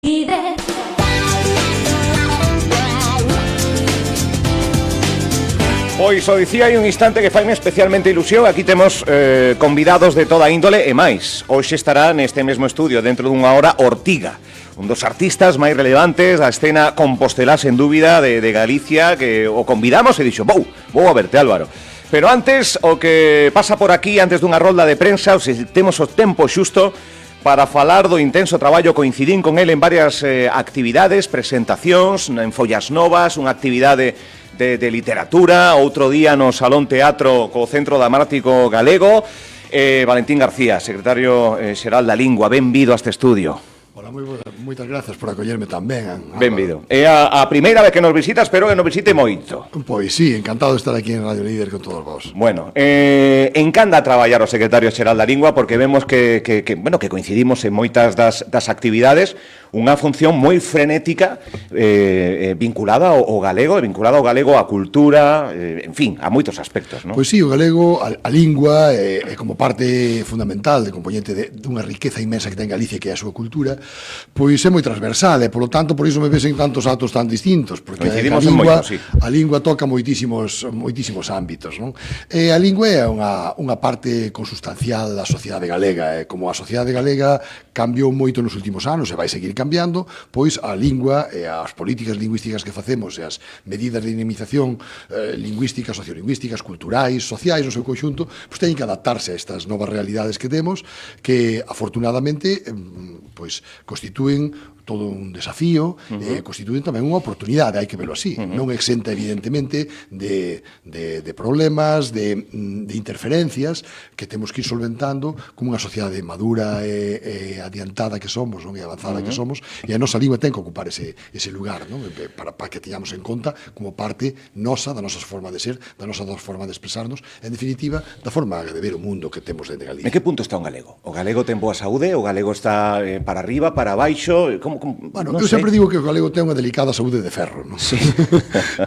Pois o dicía hai un instante que faime especialmente ilusión. Aquí temos convidados de toda índole e máis. Hoxe estará neste mesmo estudio, dentro dunha hora, Ortiga, un dos artistas máis relevantes da escena compostelá, sen dúbida, de Galicia, que o convidamos e dixo, vou a verte, Álvaro. Pero antes, o que pasa por aquí, antes dunha rolda de prensa, temos o tempo xusto para falar do intenso traballo. Coincidín con ele en varias actividades, presentacións, en Follas Novas, unha actividade de literatura, outro día no Salón Teatro co Centro Dramático Galego. Valentín García, secretario xeral da Lingua, benvido a este estudio. Hola, moitas grazas por acollerme tamén. Benvido. É a primeira vez que nos visitas, pero que nos visite moito. Pois sí, encantado de estar aquí en Radio Líder con todos vos. Bueno, encanta traballar o secretario xeral da Lingua porque vemos que coincidimos en moitas das actividades, unha función moi frenética vinculada ao galego, á cultura, en fin, a moitos aspectos, non? Pois sí, o galego, a lingua, é como parte fundamental de componente dunha riqueza inmensa que ten Galicia, que é a súa cultura, pois é moi transversal, e, polo tanto, por iso me ves en tantos actos tan distintos, porque a lingua toca moitísimos ámbitos, non? E a lingua é unha parte consustancial da sociedade galega, e como a sociedade galega cambiou moito nos últimos anos e vai seguir cambiando, pois a lingua e as políticas lingüísticas que facemos e as medidas de dinamización lingüísticas, sociolingüísticas, culturais, sociais no seu conxunto, pois teñen que adaptarse a estas novas realidades que temos, que afortunadamente pois constitúen todo un desafío, constituen tamén unha oportunidade, hai que verlo así, non exenta evidentemente de problemas, de interferencias que temos que ir solventando como unha sociedade madura e adiantada que somos, non? E avanzada que somos, e a nosa lingua ten que ocupar ese lugar, non? Para que teñamos en conta como parte nosa, da nosa forma de ser, da nosa forma de expresarnos, en definitiva, da forma de ver o mundo que temos dentro de Galicia. En que punto está o galego? O galego ten boa saúde? O galego está para arriba, para baixo? Bueno, eu sempre digo que o galego ten unha delicada saúde de ferro, non? Sí.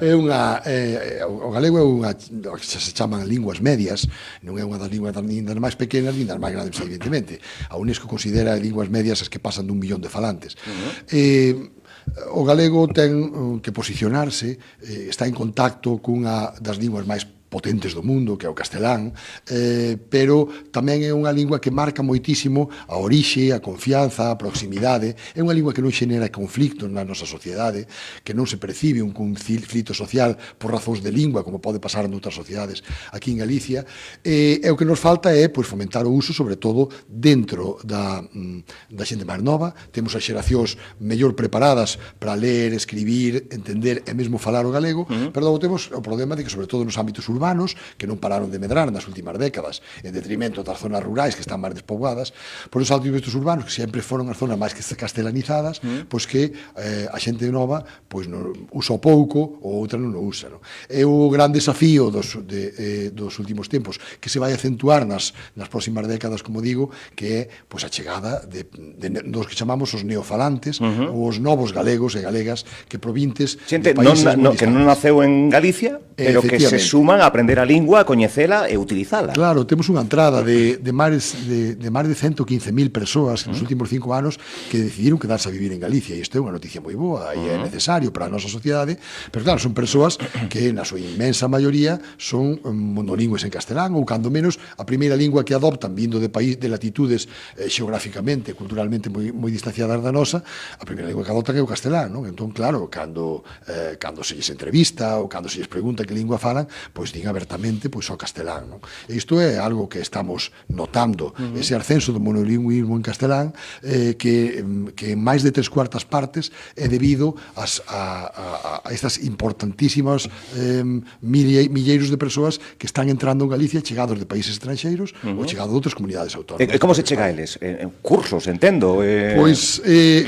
O galego é unha que se chaman linguas medias, non é unha das linguas nin das máis pequenas nin das máis grandes, evidentemente. A UNESCO considera linguas medias as que pasan dun millón de falantes. O galego ten que posicionarse, está en contacto cunha das linguas máis potentes do mundo, que é o castelán, pero tamén é unha lingua que marca moitísimo a orixe, a confianza, a proximidade. É unha lingua que non xenera conflictos na nosa sociedade, que non se percibe un conflito social por razóns de lingua, como pode pasar noutras sociedades aquí en Galicia. E o que nos falta é fomentar o uso, sobre todo, dentro da xente máis nova. Temos as xeracións mellor preparadas para ler, escribir, entender e mesmo falar o galego, pero logo temos o problema de que, sobre todo nos ámbitos urbanos, que non pararon de medrar nas últimas décadas en detrimento das zonas rurais que están máis despoboadas, por os ámbitos urbanos que sempre foron as zonas máis castelanizadas, pois que a xente nova pois usa o pouco ou outra non o usa, non? É o gran desafío dos últimos tempos que se vai acentuar nas próximas décadas, como digo, que é pois a chegada dos que chamamos os neofalantes, ou os novos galegos e galegas que provintes xente que non naceu en Galicia, pero que se suman a aprender a lingua, a coñecela e utilizala. Claro, temos unha entrada de máis de 115.000 persoas nos últimos 5 anos que decidiron quedarse a vivir en Galicia, e isto é unha noticia moi boa e é necesario para a nosa sociedade, pero claro, son persoas que na súa inmensa maioría son monolingües en castelán, ou cando menos a primeira lingua que adoptan vindo de país de latitudes xeográficamente, culturalmente moi distanciadas da nosa, a primeira lingua que adoptan é o castelán, non? Entón, claro, cando se lles entrevista ou cando se lles pregunta que lingua falan, pois din abertamente pois o castelán, non? E isto é algo que estamos notando, ese ascenso do monolingüismo en castelán, que en máis de 3/4 partes é debido a estas importantísimas milleiros de persoas que están entrando en Galicia chegados de países estranxeiros ou chegados de outras comunidades autónomas. E como se chega a eles? Cursos, entendo? Pois,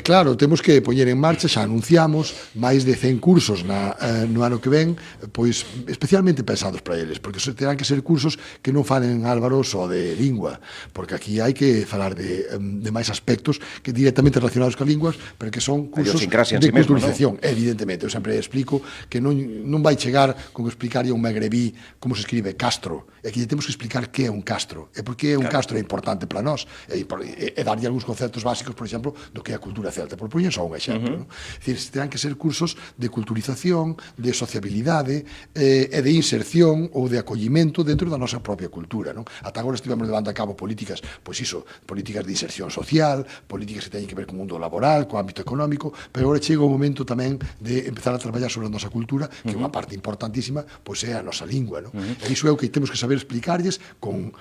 claro, temos que poñer en marcha, xa anunciamos máis de 100 cursos no ano que ven, pois especialmente pensados para eles, porque terán que ser cursos que non falen Álvaro só de lingua, porque aquí hai que falar de máis aspectos que directamente relacionados con linguas, pero que son cursos de culturización, evidentemente. Eu sempre explico que non vai chegar con explicar a un magrebí como se escribe Castro, é que temos que explicar que é un castro, e por que un castro é importante para nós, e darlle algúns conceptos básicos, por exemplo, do que é a cultura celta, por poñer só un exemplo. É dicir, terán que ser cursos de culturización, de sociabilidade e de inserción ou de acollimento dentro da nosa propia cultura. Ata agora estivemos levando a cabo políticas, pois iso, políticas de inserción social, políticas que teñen que ver co mundo laboral, co ámbito económico, pero agora chega o momento tamén de empezar a traballar sobre a nosa cultura, que é unha parte importantísima, pois é a nosa lingua. E iso é o que temos que saber explicarlles con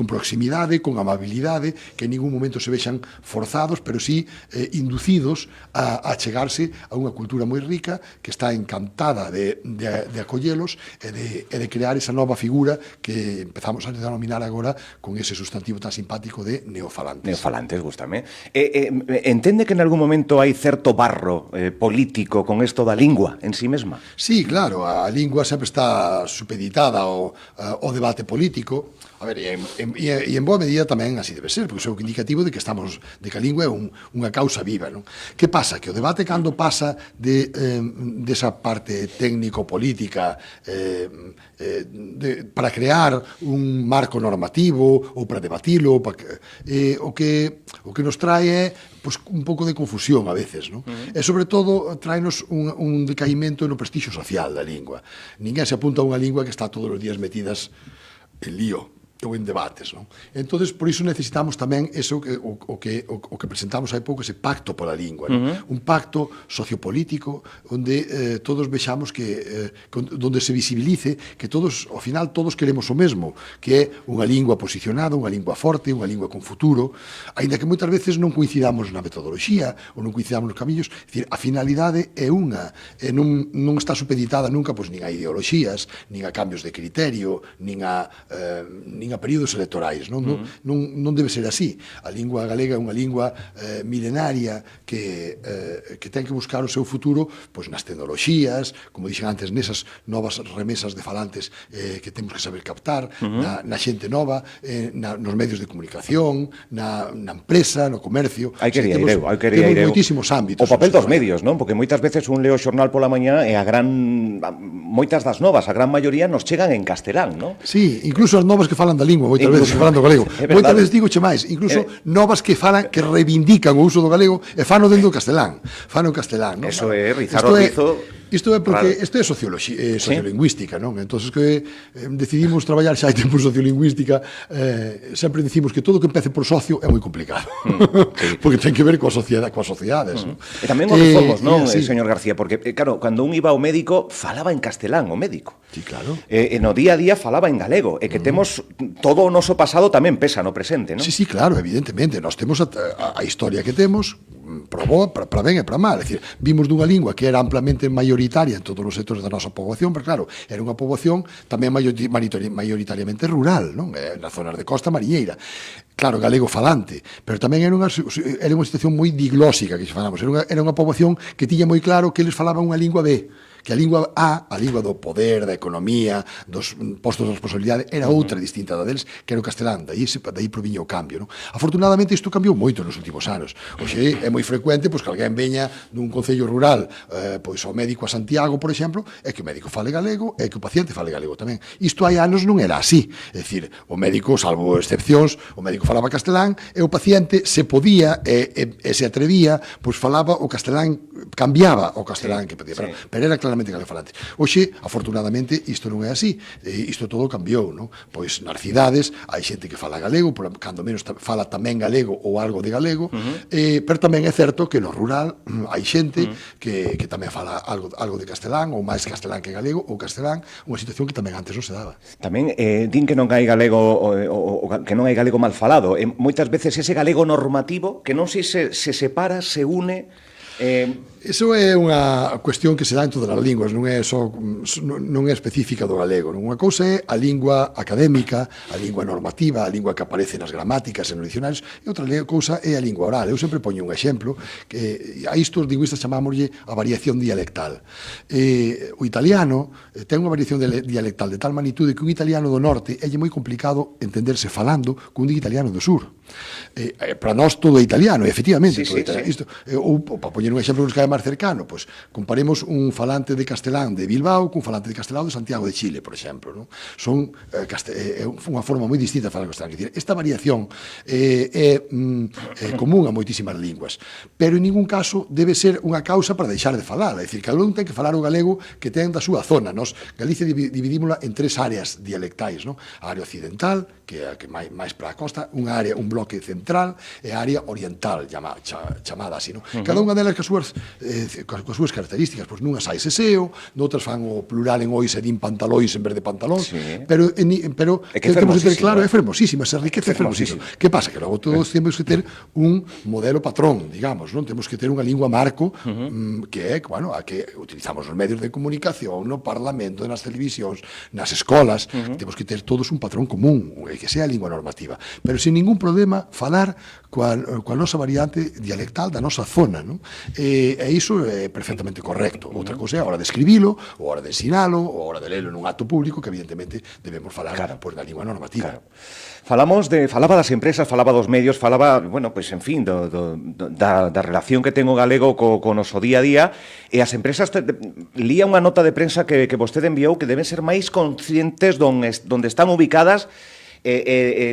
proximidade, con amabilidade, que en ningún momento se vexan forzados, pero sí inducidos a chegarse a unha cultura moi rica que está encantada de acollelos e de crear esa nova figura que empezamos a denominar agora con ese sustantivo tan simpático de neofalantes. Neofalantes, gústame. Entende que en algún momento hai certo barro político con isto da lingua en sí mesma? Sí, claro, a lingua sempre está supeditada ao debate político. A ver, e en boa medida tamén así debe ser, porque é o indicativo de que a lingua é unha causa viva, non? Que pasa? Que o debate cando pasa desa parte técnico-política para crear un marco normativo ou para debatilo, o que nos trae é un pouco de confusión a veces, non? E sobre todo traenos un decaimento no prestixio social da lingua. Ninguén se apunta a unha lingua que está todos os días metidas en lío ou en debates, non? Entonces, por iso necesitamos tamén eso o que presentamos hai pouco, ese pacto pola lingua, non? Un pacto sociopolítico onde todos vexamos onde se visibilice que todos, ao final, todos queremos o mesmo, que é unha lingua posicionada, unha lingua forte, unha lingua con futuro, aínda que moitas veces non coincidamos na metodoloxía ou non coincidamos nos camiños. É dicir, a finalidade é unha, e non está supeditada nunca nin a ideoloxías, nin a cambios de criterio, nin a períodos electorais, non debe ser así. A lingua galega é unha lingua milenaria que ten que buscar o seu futuro nas tecnoloxías, como dixen antes, nesas novas remesas de falantes que temos que saber captar, na xente nova, nos medios de comunicación, na empresa, no comercio. Hai que ir eu. Temos moitísimos ámbitos. O papel dos medios, non? Porque moitas veces un leo o xornal pola mañá e moitas das novas, a gran maioría, nos chegan en castelán, non? Sí, incluso as novas que falan da lingua, moitas veces falando galego. Moitas veces digoche máis, incluso novas que falan, que reivindican o uso do galego e fano dentro do castelán. Fano en castelán, non? Eso é rizar o rizo. Isto é porque isto é sociolingüística, non? Entonces que decidimos traballar xa hai tempo en sociolingüística, sempre dicimos que todo o que empece por socio é moi complicado. Porque ten que ver coas sociedades. E tamén os reformos, non, señor García? Porque, claro, cando un iba ao médico, falaba en castelán o médico. Sí, claro. E no día a día falaba en galego. E que temos todo o noso pasado tamén pesa no presente, non? Sí, claro, evidentemente. Nós temos a historia que temos, para ben e para mal. É dicir, vimos dunha lingua que era amplamente mayoritaria en todos os sectores da nosa poboación, pero claro, era unha poboación tamén mayoritariamente rural, non? Nas zonas de costa mariñeira. Claro, galego falante, pero tamén era unha situación moi diglósica que falamos. Era unha poboación que tiña moi claro que eles falaban unha lingua B, que a lingua A, a lingua do poder, da economía, dos postos de responsabilidade, era outra distinta da deles, que era o castelán. Daí proviña o cambio, non? Afortunadamente, isto cambiou moito nos últimos anos. Oxe, é moi frecuente que alguén veña dun concello rural ao médico a Santiago, por exemplo, e que o médico fale galego e que o paciente fale galego tamén. Isto hai anos non era así. É dicir, o médico, salvo excepcións, o médico falaba castelán e o paciente se podía e se atrevía, falaba o castelán, cambiaba o castelán que pedía, pero era claramente galego-falante. Hoxe, afortunadamente, isto non é así. Isto todo cambiou, non? Pois nas cidades hai xente que fala galego, cando menos fala tamén galego ou algo de galego, pero tamén é certo que no rural hai xente que tamén fala algo de castelán, ou máis castelán que galego, ou castelán, unha situación que tamén antes non se daba. Tamén din que non hai galego que non hai galego mal falado. Moitas veces ese galego normativo que non se separa, se une Iso é unha cuestión que se dá en todas as linguas, non é específica do galego. Unha cousa é a lingua académica, a lingua normativa, a lingua que aparece nas gramáticas e nos dicionarios, e outra cousa é a lingua oral. Eu sempre poño un exemplo, que a isto os lingüistas chamámoslle a variación dialectal. O italiano ten unha variación dialectal de tal magnitude que un italiano do norte é moi complicado entenderse falando cun italiano do sur. Para nós todo é italiano, efectivamente. Ou, para poñer un exemplo que nos cae máis cercano, pois comparemos un falante de castelán de Bilbao cun falante de castelán de Santiago de Chile, por exemplo, non? Son unha forma moi distinta de falar castelán. Esta variación é común a moitísimas linguas, pero en ningún caso debe ser unha causa para deixar de falar. É dicir, cada un ten que falar o galego que ten da súa zona. Nos Galicia dividímola en 3 áreas dialectais, non? A área occidental, que é a que máis para a costa, un bloque central e a área oriental, chamada así, non? Cada unha delas coas súas características, pois nunhas hai seseo, noutras fan o plural en ois e din pantalóis en vez de pantalóns, pero temos que ter claro, é fermosísima, se enriquece fermosísima. Que pasa? Que logo todos temos que ter un modelo patrón, digamos, non? Temos que ter unha lingua marco que é, bueno, a que utilizamos nos medios de comunicación, no Parlamento, nas televisións, nas escolas, temos que ter todos un patrón común, que sea a lingua normativa, pero sin ningún problema falar coa nosa variante dialectal da nosa zona, non? E iso é perfectamente correcto. Outra cousa é a hora de escribilo, a hora de ensinalo, a hora de lelo nun acto público, que evidentemente debemos falar na lingua normativa. Falaba das empresas, falaba dos medios, falaba, bueno, pois, en fin, da relación que ten o galego co noso día a día, e as empresas, lía unha nota de prensa que vostede enviou que deben ser máis conscientes donde están ubicadas,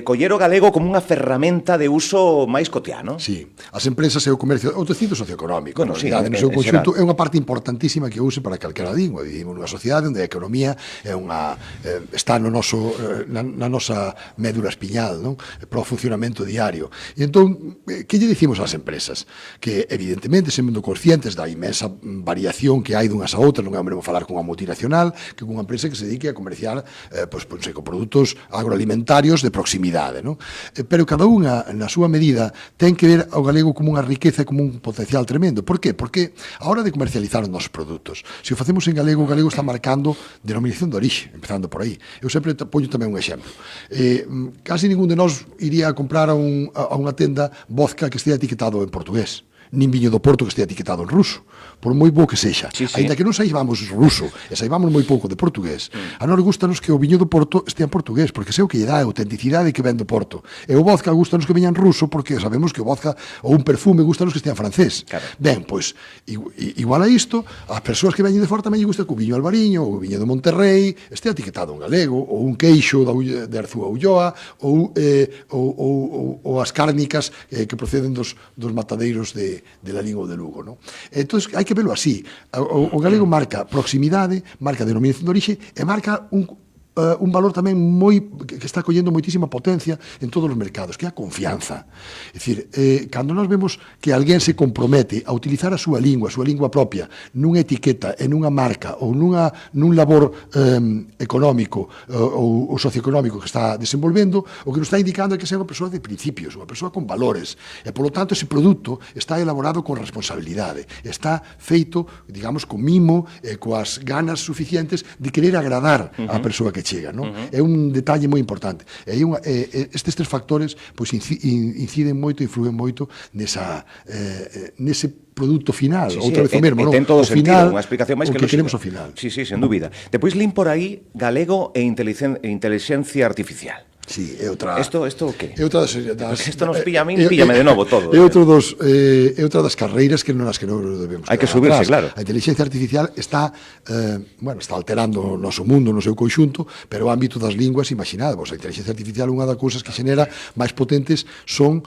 coller o galego como unha ferramenta de uso máis cotidiano. Sí, as empresas e o comercio, o tecido socioeconómico, no seu conxunto, é unha parte importantísima que use para calquera lingua. Vivimos nunha sociedade onde a economía está na nosa médula espiñal, non? Para o funcionamento diario. E entón, que lle dicimos ás empresas? Que, evidentemente, sendo conscientes da inmensa variación que hai dunhas a outras, non é o mesmo falar cunha multinacional que cunha empresa que se dedique a comerciar con produtos agroalimentarios de proximidade, non? Pero cada unha, na súa medida, ten que ver ao galego como unha riqueza e como un potencial tremendo. Por qué? Porque a hora de comercializar os nosos produtos, se o facemos en galego, o galego está marcando denominación de orixe, empezando por aí. Eu sempre poño tamén un exemplo. Casi ningún de nós iría a comprar a unha tenda vodka que estea etiquetado en portugués, nin viño do Porto que estea etiquetado en ruso, por moi bo que sexa. Ainda que non saibamos ruso e saibamos moi pouco de portugués, a nós gustanos que o viño do Porto estea en portugués, porque sei o que lle dá a autenticidade que ven do Porto. E o vodka gustanos que veña en ruso, porque sabemos que o vodka ou un perfume gustanos que estea en francés. Ben, pois, igual a isto, as persoas que veñen de fora tamén lle gusta que o viño albariño ou o viño de Monterrey estea etiquetado en galego, ou un queixo de Arzúa Ulloa, ou as cárnicas que proceden dos matadeiros de la lingua de Lugo, non? Entón, hai que velo así. O galego marca proximidade, marca denominación de orixe e marca un valor tamén que está collendo moitísima potencia en todos os mercados, que é a confianza. É dicir, cando nós vemos que alguén se compromete a utilizar a súa lingua propia, nunha etiqueta, en unha marca ou nun labor económico ou socioeconómico que está desenvolvendo, o que nos está indicando é que é unha persoa de principios, unha persoa con valores, e polo tanto ese produto está elaborado con responsabilidade, está feito, digamos, con mimo e coas ganas suficientes de querer agradar á persoa que chega, non? É un detalle moi importante. Estes 3 factores pois inciden moito, influen moito nese produto final, outra vez o mesmo, non? Ten todo o sentido, unha explicación máis que queremos ao final. Sí, sen dúbida. Depois lín por aí galego e inteligencia artificial. Sí, é outra... Isto o que? É outra das... Isto nos pilla a min, píllame de novo todo. É outra das carreiras que non debemos... Hai que subirse, claro. A inteligencia artificial está alterando o noso mundo, no seu conxunto, pero o ámbito das linguas, imaginadvos, a inteligencia artificial, unha das cousas que xenera máis potentes son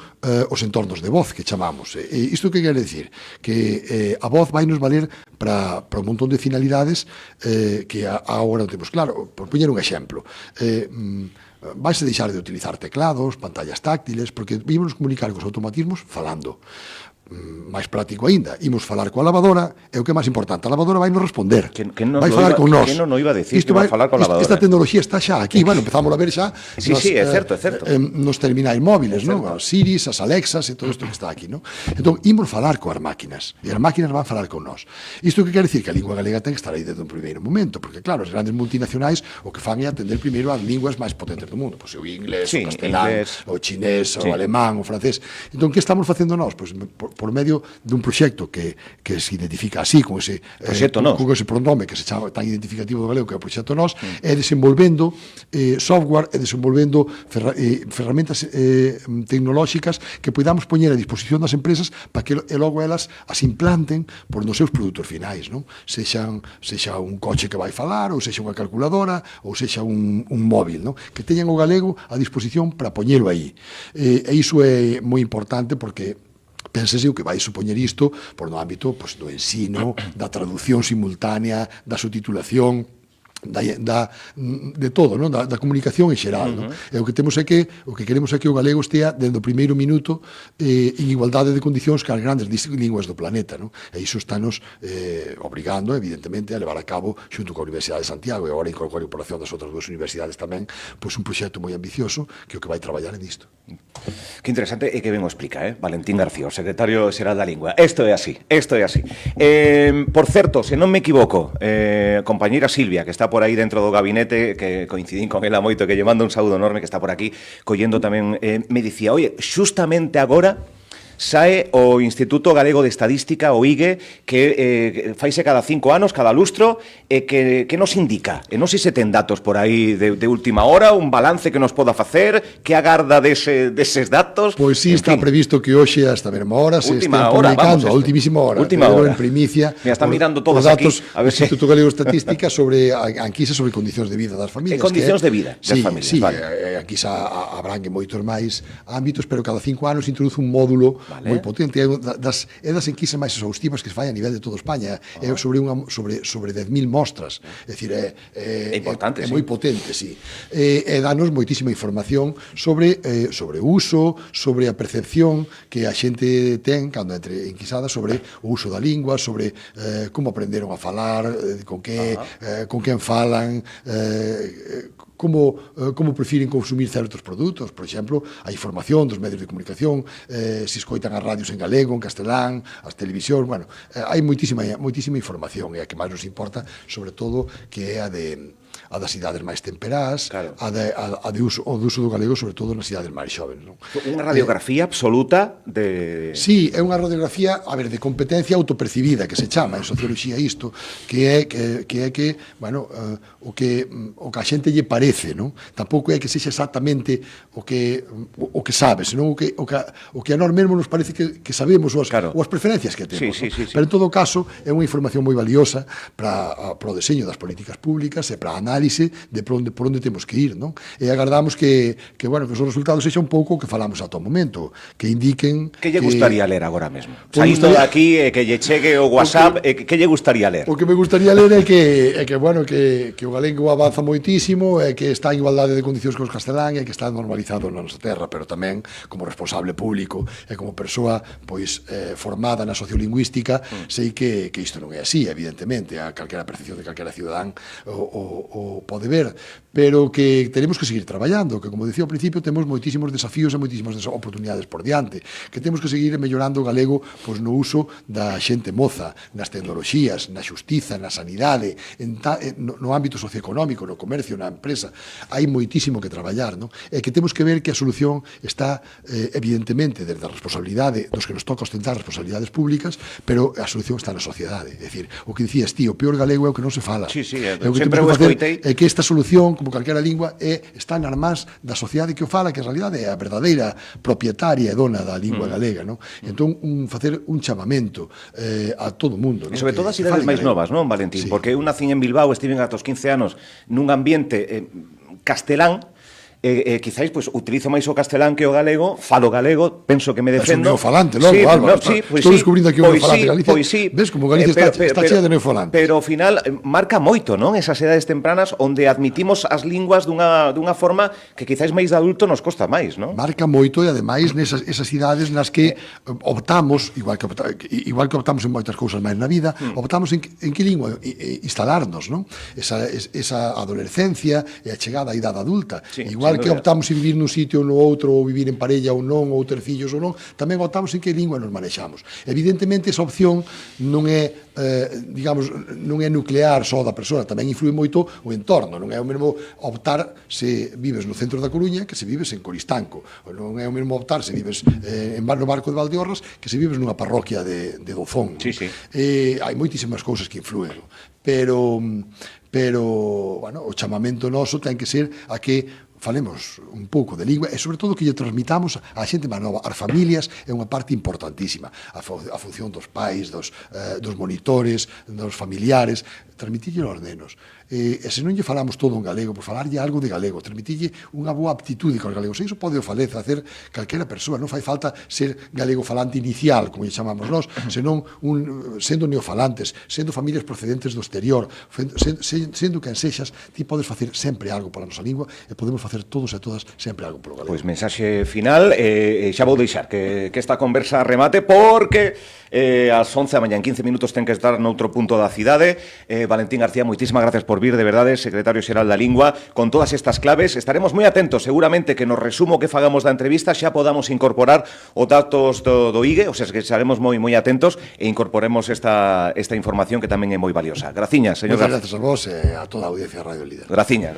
os entornos de voz, que chamamos. E isto que quere decir? Que a voz vai nos valer para un montón de finalidades que agora non temos claro. Por poñer un exemplo, vais a deixar de utilizar teclados, pantallas táctiles, porque vimos comunicar cos automatismos falando. máis práctico aínda, imos falar coa lavadora, e o que é máis importante, a lavadora vai nos responder, que vai falar con nós. Que non iba a decir que vai falar coa lavadora. Esta tecnoloxía está xa aquí, bueno, empezamos a ver xa sí, é certo, é certo. Nos terminais móviles, non? As Siris, as Alexas e todo isto que está aquí, non? Entón, imos falar coas máquinas, e as máquinas van falar con nós. Isto que quer dicir que a lingua galega ten que estar aí desde o primeiro momento, porque claro, as grandes multinacionais o que fan é atender primeiro as linguas máis potentes do mundo, pois o inglés, o castelán, o chinés, o alemán, o francés. Entón, que estamos facendo nós? Pois por medio dun proxecto que se identifica así, con ese pronome que se chama tan identificativo do galego, que é o Proxecto Nós, é desenvolvendo software, é desenvolvendo ferramentas tecnolóxicas que podamos poñer a disposición das empresas para que logo elas as implanten por nos seus produtos finais, non? Sexa un coche que vai falar, ou sexa unha calculadora, ou sexa un móvil, non? Que teñan o galego a disposición para poñelo aí. E iso é moi importante porque pénsese o que vai supoñer isto por no ámbito do ensino, da traducción simultánea, da subtitulación, de todo, non? Da comunicación en xeral, non? E o que temos é que o que queremos é que o galego estea desde o primeiro minuto en igualdade de condicións que as grandes linguas do planeta, non? E iso estános obrigando, evidentemente, a levar a cabo xunto coa Universidade de Santiago e agora en cooperación das outras duas universidades tamén, pois un proxecto moi ambicioso que o que vai traballar en isto. Que interesante e que ben o explica, Valentín García, o secretario xeral da Lingua. Isto é así, isto é así. Por certo, se non me equivoco, compañeira Silvia, que está por aí dentro do gabinete, que coincidín con ela moito, que lle mando un saúdo enorme, que está por aquí collendo tamén, me dicía, oye, xustamente agora sae o Instituto Galego de Estadística, o IGE, que faise cada 5 anos, cada lustro, que nos indica? E non sei se ten datos por aí de última hora, un balance que nos poda facer, que agarda deses datos. Pois sí, está previsto que hoxe hasta a mesma hora se estén publicando, a ultimísima hora, en primicia, están mirando todos aquí, a ver, Instituto Galego de Estadística sobre enquisa sobre condicións de vida das familias. Condicións de vida das familias, vale. Aquí xa abrangue moitos máis ámbitos, pero cada 5 anos introduce un módulo moi potente, é das enquisas máis exhaustivas que se fai a nivel de toda España, é sobre 10.000 mostras, é dicir, é importante, é moi potente, sí. E danos moitísima información sobre o uso, sobre a percepción que a xente ten cando entre enquisada sobre o uso da lingua, sobre como aprenderon a falar, con quen falan, como prefiren consumir certos produtos, por exemplo, a información dos medios de comunicación, se escoitan as radios en galego, en castelán, as televisións, bueno, hai moitísima información, e a que máis nos importa, sobre todo, que é a das idades máis temperadas, a do uso do galego, sobre todo nas idades máis xóvenes. Unha radiografía absoluta de... Sí, é unha radiografía, de competencia autopercibida, que se chama en socioloxía isto, que é bueno, o que a xente lle parece, non? Tampouco é que sexa exactamente o que sabe, senón o que a nós mesmos nos parece que sabemos, ou as preferencias que temos. Pero en todo caso, é unha información moi valiosa para o deseño das políticas públicas e para a análise de por onde temos que ir, non? E agardamos que os resultados sexan un pouco o que falamos ata o momento, que indiquen... Que lle gustaría ler agora mesmo? Saísto de aquí, que lle chegue o WhatsApp, que lle gustaría ler? O que me gustaría ler é que o galego avanza moitísimo, e que está en igualdade de condicións con os castelán, e que está normalizado na nosa terra, pero tamén como responsable público e como persoa formada na sociolingüística, sei que isto non é así, evidentemente, a calquera percepción de calquera cidadán o pode ver, pero que tenemos que seguir traballando, que, como dicía ao principio, temos moitísimos desafíos e moitísimas oportunidades por diante, que temos que seguir mellorando o galego no uso da xente moza, nas tecnoloxías, na xustiza, na sanidade, no ámbito socioeconómico, no comercio, na empresa. Hai moitísimo que traballar, non? E que temos que ver que a solución está, evidentemente, desde a responsabilidade dos que nos toca ostentar responsabilidades públicas, pero a solución está na sociedade. É dicir, o que dicías ti, o peor galego é o que non se fala. Sí, o que temos que facer é que esta solución, como calquera lingua, está nas mans da sociedade que o fala, que en realidade é a verdadeira propietaria e dona da lingua galega, non? Entón, facer un chamamento a todo o mundo, non? E sobre todo as idades máis novas, non, Valentín? Porque eu nacín en Bilbao, estiven ata os 15 anos nun ambiente castelán, quizáis, pois, utilizo máis o castelán que o galego, falo galego, penso que me defendo. É un neofalante, logo, sí, Álvaro. Estou descubrindo aquí un neofalante de Galicia. Pois sí. Ves como Galicia está chea de neofalantes. Pero ao final marca moito, non? Esas edades tempranas onde admitimos as linguas dunha forma que quizáis máis de adulto nos costa máis, non? Marca moito e ademais esas idades nas que optamos, igual que optamos en moitas cousas máis na vida, optamos en que lingua instalarnos, non? Esa adolescencia e a chegada á idade adulta. Sí, Igual que optamos en vivir nun sitio ou no outro, ou vivir en parella ou non, ou ter fillos ou non, tamén optamos en que lingua nos manexamos. Evidentemente, esa opción non é, digamos, non é nuclear só da persoa, tamén influe moito o entorno. Non é o mesmo optar se vives no centro da Coruña que se vives en Coristanco. Non é o mesmo optar se vives no Barco de Valdeorras que se vives nunha parroquia de Dozón. Sí, sí. Hai moitísimas cousas que influen, pero bueno, o chamamento noso ten que ser a que falemos un pouco de lingua e, sobre todo, que lle transmitamos á xente máis nova. As familias é unha parte importantísima. A función dos pais, dos monitores, dos familiares, transmitirlle aos nenos. E se non lle falamos todo en galego, pois falarlle algo de galego, transmitirlle unha boa aptitude con os galegos. E iso pode o facer calquera persoa. Non fai falta ser galego falante inicial, como lle chamamos nós, senón sendo neofalantes, sendo familias procedentes do exterior, sendo quen sexas, ti podes facer sempre algo pola nosa lingua e podemos facer todos e todas sempre algo polo galego. Pois mensaxe final, xa vou deixar que esta conversa remate porque ás 11 da mañá en 15 minutos ten que estar noutro punto da cidade. Valentín García, moitísimas gracias por vir, de verdade, secretario xeral da Lingua, con todas estas claves. Estaremos moi atentos, seguramente, que no resumo que fagamos da entrevista xa podamos incorporar os datos do IGE, o sea, que estaremos moi atentos e incorporemos esta información que tamén é moi valiosa. Graciñas, señor. Moitas gracias a vos e a toda a audiencia de Radio Líder. Graciñas.